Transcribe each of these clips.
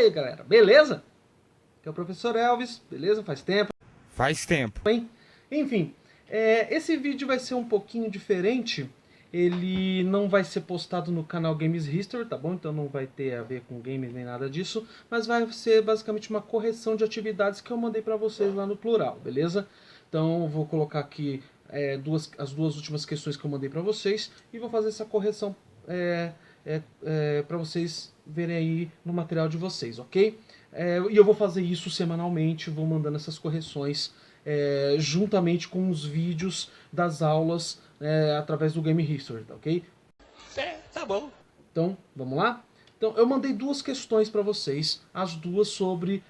aí, galera, beleza? Aqui é o professor Elvis, beleza? Faz tempo. Faz tempo. Hein? Enfim, esse vídeo vai ser um pouquinho diferente. Ele não vai ser postado no canal Games History, tá bom? Então não vai ter a ver com games nem nada disso. Mas vai ser basicamente uma correção de atividades que eu mandei pra vocês lá no plural, beleza? Então eu vou colocar aqui as duas últimas questões que eu mandei pra vocês e vou fazer essa correção para vocês verem aí no material de vocês, ok? E eu vou fazer isso semanalmente, vou mandando essas correções juntamente com os vídeos das aulas através do Game History, tá ok? Tá bom. Então, vamos lá? Então, eu mandei duas questões para vocês, as duas sobre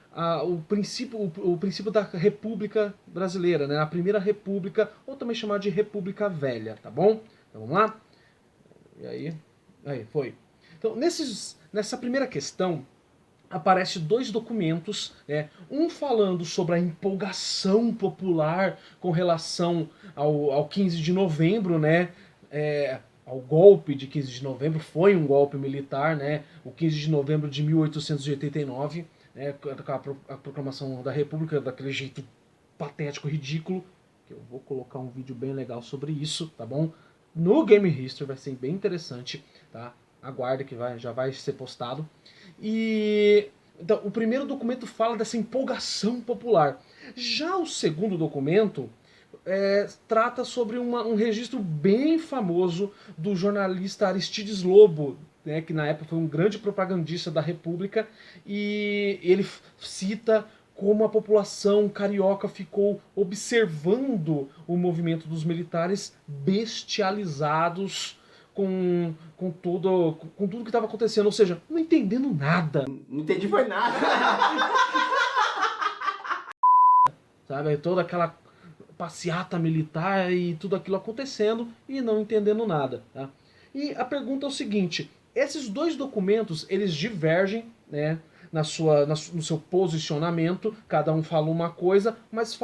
o princípio da República Brasileira, né? A Primeira República, ou também chamada de República Velha, tá bom? Então, vamos lá? E aí? Aí, foi. Então, nessa primeira questão, aparece dois documentos, um falando sobre a empolgação popular com relação ao 15 de novembro, né, ao golpe de 15 de novembro, foi um golpe militar, né, o 15 de novembro de 1889, né, a proclamação da República, daquele jeito patético, ridículo, que eu vou colocar um vídeo bem legal sobre isso, tá bom? No Game History vai ser bem interessante, tá? Aguarda que já vai ser postado. E então, o primeiro documento fala dessa empolgação popular. Já o segundo documento trata sobre um registro bem famoso do jornalista Aristides Lobo, né, que na época foi um grande propagandista da República, e ele cita como a população carioca ficou observando o movimento dos militares bestializados com tudo que estava acontecendo, ou seja, não entendendo nada. Não entendi foi nada. Sabe, toda aquela passeata militar e tudo aquilo acontecendo e não entendendo nada. Tá? E a pergunta é o seguinte, esses dois documentos, eles divergem, né, no seu posicionamento, cada um fala uma coisa, mas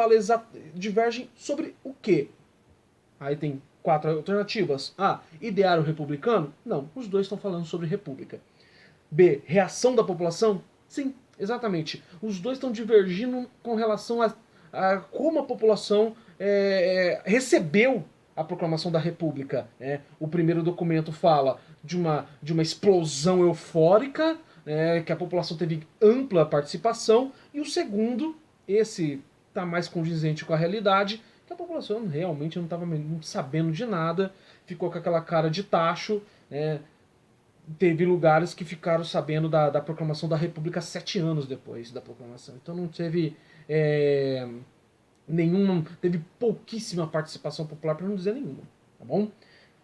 divergem sobre o quê? Aí tem 4 alternativas. A. Ideário republicano? Não, os dois estão falando sobre república. B. Reação da população? Sim, exatamente. Os dois estão divergindo com relação a como a população recebeu a proclamação da República. Né? O primeiro documento fala de uma explosão eufórica, que a população teve ampla participação, e o segundo, esse está mais condizente com a realidade, que a população realmente não estava sabendo de nada, ficou com aquela cara de tacho, né? Teve lugares que ficaram sabendo da proclamação da República 7 anos depois da proclamação. Então não teve teve pouquíssima participação popular, para não dizer nenhuma, tá bom?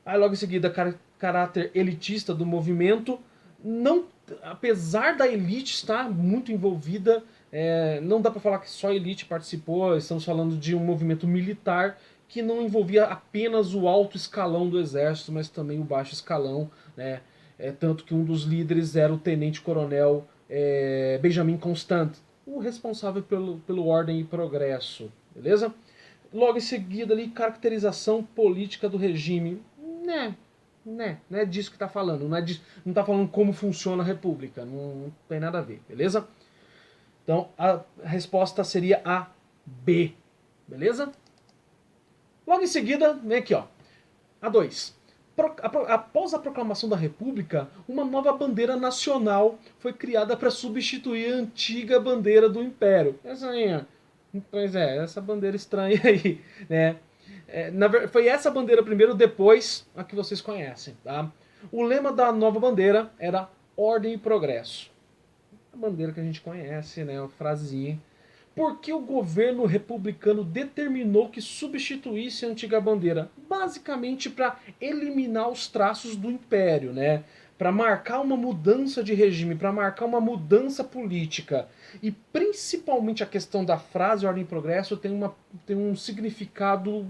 Aí logo em seguida, caráter elitista do movimento, não, apesar da elite estar muito envolvida, não dá para falar que só a elite participou, estamos falando de um movimento militar que não envolvia apenas o alto escalão do exército, mas também o baixo escalão, né? Tanto que um dos líderes era o tenente-coronel Benjamin Constant, o responsável pelo Ordem e Progresso, beleza? Logo em seguida ali, caracterização política do regime. Não é disso que está falando, não está falando como funciona a República, não tem nada a ver, beleza? Então a resposta seria a B, beleza? Logo em seguida, vem aqui, ó, a 2. Após a proclamação da República, uma nova bandeira nacional foi criada para substituir a antiga bandeira do Império. Essa bandeira estranha aí, né? Foi essa bandeira primeiro, depois a que vocês conhecem, tá? O lema da nova bandeira era Ordem e Progresso. A bandeira que a gente conhece, né? Uma frasezinha. Por que o governo republicano determinou que substituísse a antiga bandeira? Basicamente para eliminar os traços do império, né? Para marcar uma mudança de regime, para marcar uma mudança política. E principalmente a questão da frase Ordem e Progresso tem um significado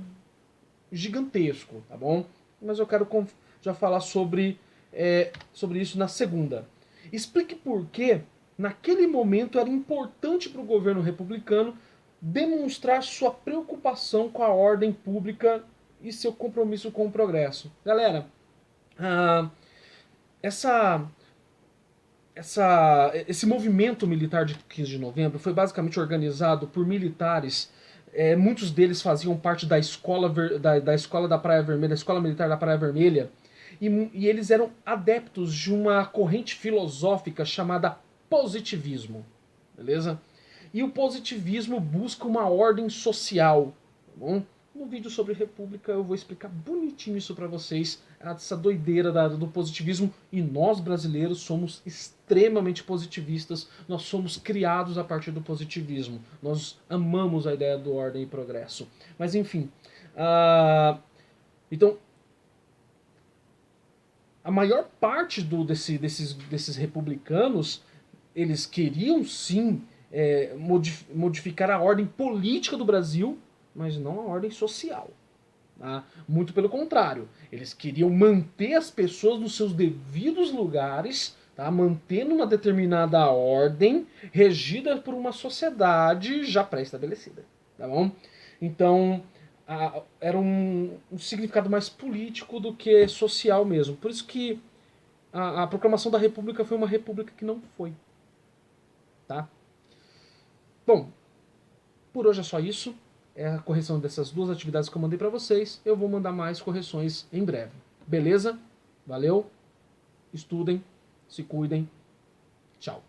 gigantesco, tá bom? Mas eu quero já falar sobre isso na segunda. Explique por que naquele momento era importante para o governo republicano demonstrar sua preocupação com a ordem pública e seu compromisso com o progresso. Galera, esse movimento militar de 15 de novembro foi basicamente organizado por militares. Muitos deles faziam parte da escola, da escola da Praia Vermelha, a escola militar da Praia Vermelha, e eles eram adeptos de uma corrente filosófica chamada positivismo, beleza? E o positivismo busca uma ordem social, tá bom? No vídeo sobre República eu vou explicar bonitinho isso para vocês, essa doideira do positivismo, e nós brasileiros somos extremamente positivistas, nós somos criados a partir do positivismo, nós amamos a ideia do ordem e progresso. Mas enfim, então a maior parte desses republicanos, eles queriam sim modificar a ordem política do Brasil, mas não a ordem social. Tá? Muito pelo contrário, eles queriam manter as pessoas nos seus devidos lugares, tá? Mantendo uma determinada ordem regida por uma sociedade já pré-estabelecida. Tá bom? Então, era um significado mais político do que social mesmo. Por isso que a proclamação da República foi uma república que não foi. Tá? Bom, por hoje é só isso. É a correção dessas duas atividades que eu mandei para vocês. Eu vou mandar mais correções em breve. Beleza? Valeu? Estudem, se cuidem. Tchau.